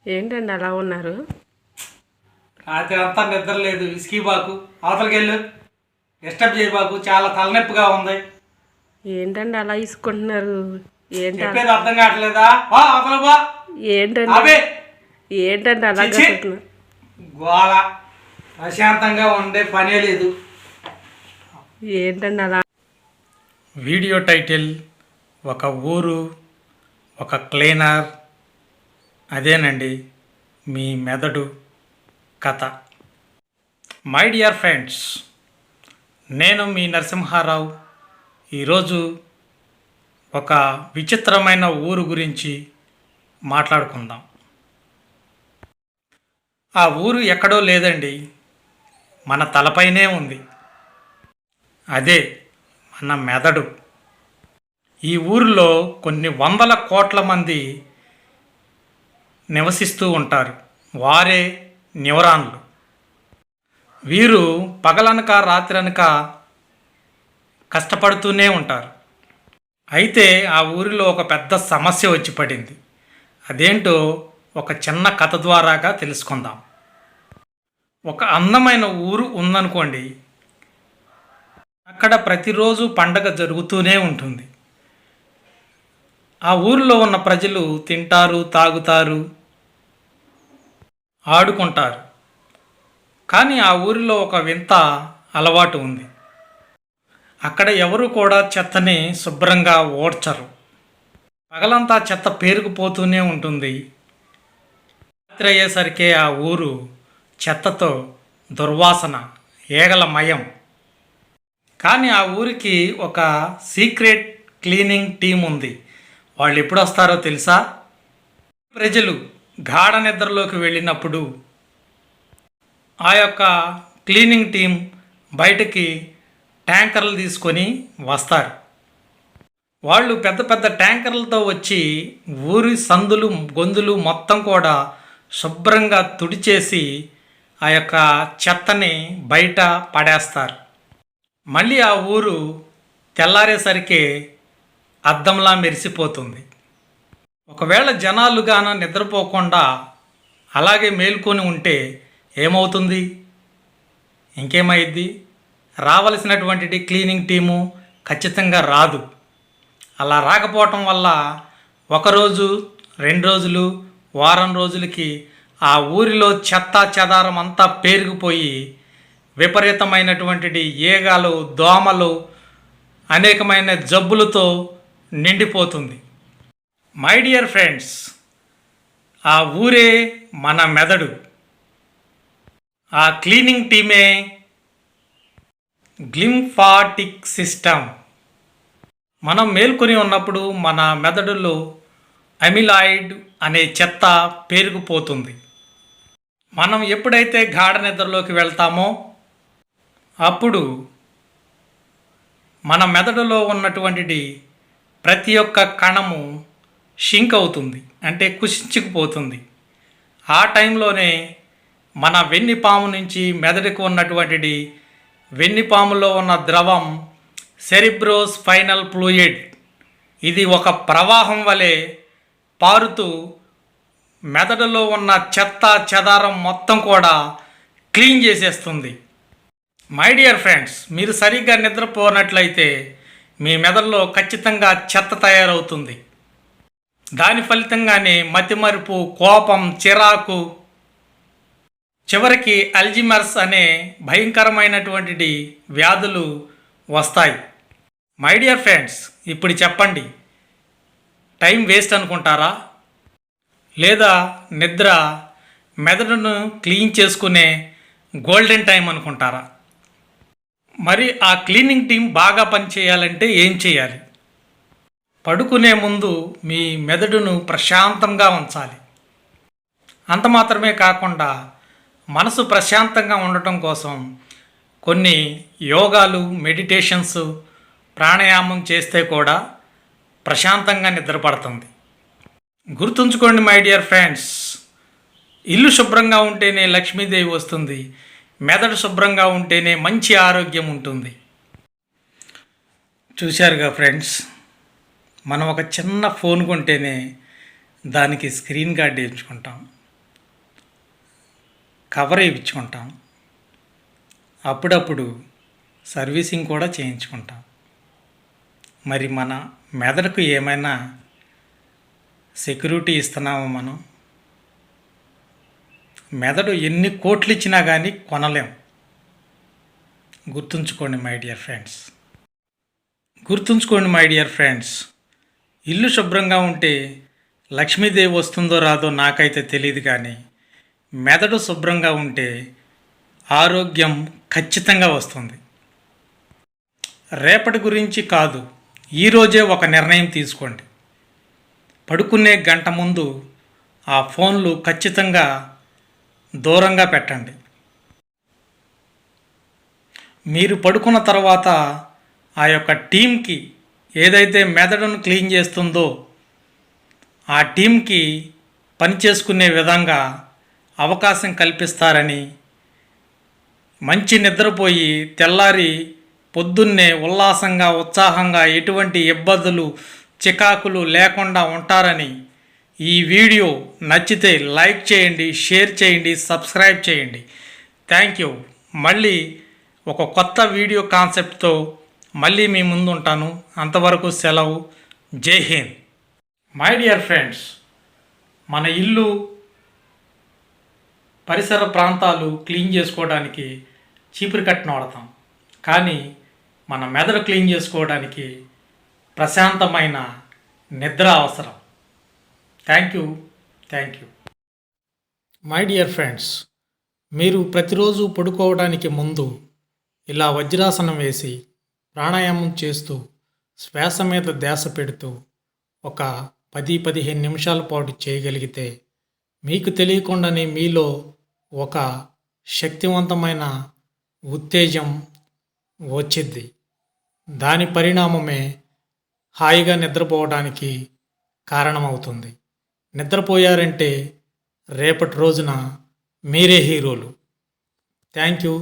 ఏంటండి అలా ఉన్నారు? రాత్రి అంతా నిద్ర లేదు. విసికి బాకు, అవతలకి వెళ్ళు. డిస్టర్బ్ చేయబాకు, చాలా తలనొప్పిగా ఉంది. ఏంటండి అలా ఇసుకుంటున్నారు? చెప్పేది అర్థం కావట్లేదా? బా అవతల బా. ఏంటండి అవే ఏంటండి అలా చిచి. గసురుతున్నారు? గోళ. ప్రశాంతంగా ఉండే పనే లేదు. ఏంటండి అలా? వీడియో టైటిల్ ఒక ఊరు, ఒక క్లీనర్. అదేనండి మీ మెదడు కథ. మై డియర్ ఫ్రెండ్స్, నేను మీ నరసింహారావు. ఈరోజు ఒక విచిత్రమైన ఊరు గురించి మాట్లాడుకుందాం. ఆ ఊరు ఎక్కడో లేదండి, మన తలపైనే ఉంది. అదే మన మెదడు. ఈ ఊరిలో కొన్ని వందల కోట్ల మంది నివసిస్తూ ఉంటారు. వారే న్యూరాన్లు. వీరు పగలనక రాత్రనక కష్టపడుతూనే ఉంటారు. అయితే ఆ ఊరిలో ఒక పెద్ద సమస్య వచ్చి పడింది. అదేంటో ఒక చిన్న కథ ద్వారాగా తెలుసుకుందాం. ఒక అందమైన ఊరు ఉందనుకోండి. అక్కడ ప్రతిరోజు పండగ జరుగుతూనే ఉంటుంది. ఆ ఊరిలో ఉన్న ప్రజలు తింటారు, తాగుతారు, ఆడుకుంటారు. కానీ ఆ ఊరిలో ఒక వింత అలవాటు ఉంది. అక్కడ ఎవరు కూడా చెత్తని శుభ్రంగా ఓడ్చరు. పగలంతా చెత్త పేరుకుపోతూనే ఉంటుంది. రాత్రి అయ్యేసరికే ఆ ఊరు చెత్తతో దుర్వాసన, ఏగలమయం. కానీ ఆ ఊరికి ఒక సీక్రెట్ క్లీనింగ్ టీం ఉంది. వాళ్ళు ఎప్పుడు వస్తారో తెలుసా? ప్రజలు గాఢ నిద్రలోకి వెళ్ళినప్పుడు ఆ యొక్క క్లీనింగ్ టీం బయటకి ట్యాంకర్లు తీసుకొని వస్తారు. వాళ్ళు పెద్ద పెద్ద ట్యాంకర్లతో వచ్చి ఊరి సందులు గొంతులు మొత్తం కూడా శుభ్రంగా తుడిచేసి ఆ యొక్క చెత్తని బయట పడేస్తారు. మళ్ళీ ఆ ఊరు తెల్లారేసరికి అద్దంలా మెరిసిపోతుంది. ఒకవేళ జనాలు గాన నిద్రపోకుండా అలాగే మేల్కొని ఉంటే ఏమవుతుంది? ఇంకేమైద్ది? రావలసినటువంటి క్లీనింగ్ టీము ఖచ్చితంగా రాదు. అలా రాకపోవటం వల్ల ఒకరోజు, 2 రోజులు, వారం రోజులకి ఆ ఊరిలో చెత్త చెదారం అంతా పేరుకుపోయి విపరీతమైనటువంటి ఈగలు, దోమలు, అనేకమైన జబ్బులతో నిండిపోతుంది. మై డియర్ ఫ్రెండ్స్, ఆ ఊరే మన మెదడు. ఆ క్లీనింగ్ టీమే గ్లింఫాటిక్ సిస్టమ్. మనం మేల్కొని ఉన్నప్పుడు మన మెదడులో అమిలాయిడ్ అనే చెత్త పేరుకుపోతుంది. మనం ఎప్పుడైతే గాఢ నిద్రలోకి వెళ్తామో అప్పుడు మన మెదడులో ఉన్నటువంటి ప్రతి ఒక్క కణము షింక్ అవుతుంది, అంటే కుషించుకుపోతుంది. ఆ టైంలోనే మన వెన్నుపాము నుంచి మెదడుకు ఉన్నటువంటి వెన్నుపాములో ఉన్న ద్రవం సెరిబ్రోస్పైనల్ ఫ్లూయిడ్, ఇది ఒక ప్రవాహం వలె పారుతూ మెదడులో ఉన్న చెత్త చెదారం మొత్తం కూడా క్లీన్ చేసేస్తుంది. మై డియర్ ఫ్రెండ్స్, మీరు సరిగ్గా నిద్రపోనట్లయితే మీ మెదడులో ఖచ్చితంగా చెత్త తయారవుతుంది. దాని ఫలితంగానే మతిమరుపు, కోపం, చిరాకు, చివరికి అల్జిమర్స్ అనే భయంకరమైనటువంటి వ్యాధులు వస్తాయి. మై డియర్ ఫ్రెండ్స్, ఇప్పుడు చెప్పండి, టైం వేస్ట్ అనుకుంటారా? లేదా నిద్ర మెదడును క్లీన్ చేసుకునే గోల్డెన్ టైం అనుకుంటారా? మరి ఆ క్లీనింగ్ టీం బాగా పనిచేయాలంటే ఏం చేయాలి? పడుకునే ముందు మీ మెదడును ప్రశాంతంగా ఉంచాలి. అంత మాత్రమే కాకుండా మనసు ప్రశాంతంగా ఉండటం కోసం కొన్ని యోగాలు, మెడిటేషన్స్, ప్రాణాయామం చేస్తే కూడా ప్రశాంతంగా నిద్రపడుతుంది. గుర్తుంచుకోండి మై డియర్ ఫ్రెండ్స్, ఇల్లు శుభ్రంగా ఉంటేనే లక్ష్మీదేవి వస్తుంది. మెదడు శుభ్రంగా ఉంటేనే మంచి ఆరోగ్యం ఉంటుంది. చూశారుగా ఫ్రెండ్స్, మనం ఒక చిన్న ఫోన్ కొంటేనే దానికి స్క్రీన్ గార్డ్ వేయించుకుంటాం. కవర్ వేయించుకుంటాం. అప్పుడప్పుడు సర్వీసింగ్ కూడా చేయించుకుంటాం. మరి మన మెదడుకు ఏమైనా సెక్యూరిటీ ఇస్తున్నామా మనం? మెదడు ఎన్ని కోట్లు ఇచ్చినా కానీ కొనలేం. గుర్తుంచుకోండి మై డియర్ ఫ్రెండ్స్. ఇల్లు శుభ్రంగా ఉంటే లక్ష్మీదేవి వస్తుందో రాదో నాకైతే తెలియదు, కానీ మెదడు శుభ్రంగా ఉంటే ఆరోగ్యం ఖచ్చితంగా వస్తుంది. రేపటి గురించి కాదు, ఈరోజే ఒక నిర్ణయం తీసుకోండి. పడుకునే గంట ముందు ఆ ఫోన్లు ఖచ్చితంగా దూరంగా పెట్టండి. మీరు పడుకున్న తర్వాత ఆ యొక్క టీంకి ఏదైతే మెదడును క్లీన్ చేస్తుందో ఆ టీంకి పని చేసుకునే విధంగా అవకాశం కల్పిస్తారని, మంచి నిద్రపోయి తెల్లారి పొద్దున్నే ఉల్లాసంగా ఉత్సాహంగా ఎటువంటి ఇబ్బందులు చికాకులు లేకుండా ఉంటారని ఈ వీడియో నచ్చితే లైక్ చేయండి, షేర్ చేయండి, సబ్స్క్రైబ్ చేయండి. Thank you. మళ్ళీ ఒక కొత్త వీడియో కాన్సెప్ట్తో మళ్ళీ మీ ముందు ఉంటాను. అంతవరకు సెలవు. జై హింద్. మై డియర్ ఫ్రెండ్స్, మన ఇల్లు పరిసర ప్రాంతాలు క్లీన్ చేసుకోవడానికి చీపురు కట్టను వాడతాం, కానీ మన మెదడు క్లీన్ చేసుకోవడానికి ప్రశాంతమైన నిద్ర అవసరం. Thank you. My dear friends, మీరు ప్రతిరోజు పడుకోవడానికి ముందు ఇలా వజ్రాసనం వేసి ప్రాణాయామం చేస్తూ శ్వాస మీద ధ్యాస పెడుతూ ఒక 10-15 నిమిషాల పాటు చేయగలిగితే మీకు తెలియకుండానే మీలో ఒక శక్తివంతమైన ఉత్తేజం వచ్చిద్ది. దాని పరిణామమే హాయిగా నిద్రపోవడానికి కారణమవుతుంది. నిద్రపోయారంటే రేపటి రోజున మీరే హీరోలు. Thank you.